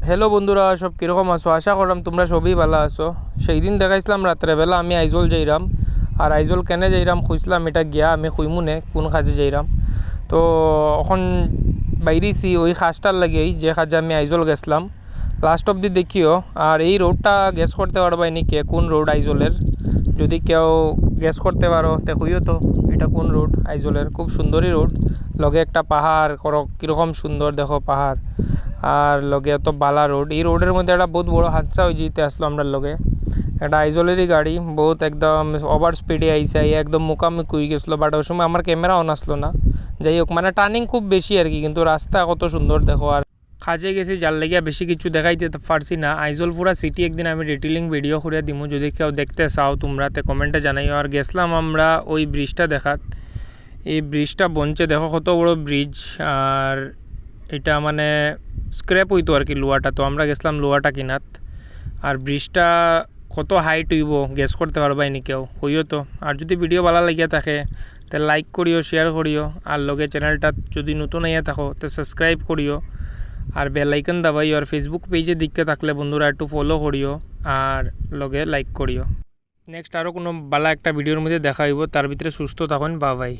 Hello বন্ধুরা, সব কীরকম আছো? আশা করলাম তোমরা সবই ভালো আছো। সেই দিন দেখাইছিলাম রাত্রেবেলা আমি আইজল যাইরাম, আর আইজল কেনে যাইরাম খুঁজলাম, এটা গিয়া আমি খুঁজমুনে কোন কাজে যাইরাম। তো এখন বাইরেছি ওই কাজটার লাগেই যে কাজে আমি আইজল গেছিলাম। লাস্ট অবধি দেখিও, আর এই রোডটা গ্যাস করতে পারবাই নি কে কোন রোড আইজলের। যদি কেউ গ্যাস করতে পারো তে কইও তো এটা কোন রোড আইজলের। খুব সুন্দরই রোড, লগে একটা পাহাড়, করো কীরকম সুন্দর দেখো পাহাড়, আর লগে এত বালা রোড। এই রোডের মধ্যে একটা বহুত বড় হাদসা হয়ে যেতে আসলো আমরা লগে। একটা আইজলেরই গাড়ি বহুত একদম ওভার স্পিডে আইসে, একদম মুখামুখি হয়ে গেছিলো। বাট ওই সময় আমার ক্যামেরা অন আসলো না। যাই হোক, মানে টার্নিং খুব বেশি আর কি, কিন্তু রাস্তা কত সুন্দর দেখো। আর কাজে গেছি যার লাগিয়া বেশি কিছু দেখাইতে পারছি না। আইজল পুরা সিটি একদিন আমি ডিটেলিং ভিডিও করে দিমু, যদি কেউ দেখতে চাও তোমরা তে কমেন্টে জানাইও। আর গেছিলাম আমরা ওই ব্রিজটা দেখাত। এই ব্রিজটা বনছে, দেখো কত বড় ব্রিজ। আর এটা মানে স্ক্র্যাপ হইতো আর কি লোহাটা, তো আমরা গেছিলাম লোহাটা কিনাত। আর ব্রিজটা কত হাইট হইব গেস করতে পারবাই নি কেউ, হইও তো। আর যদি ভিডিও ভালো লাগিয়া থাকে তে লাইক করিও, শেয়ার করিও, আর লগে চ্যানেলটা যদি নতুন আইয়া থাকো তো সাবস্ক্রাইব করিও, আর বেল আইকন দাবাইও। আর ফেসবুক পেজে দিকে থাকলে বন্ধুরা একটু ফলো করিও, আর লগে লাইক করিও। নেক্সট আরও কোনো ভালো একটা ভিডিওর মধ্যে দেখা হইব। তার ভিতরে সুস্থ থাকুন, বাই বাই।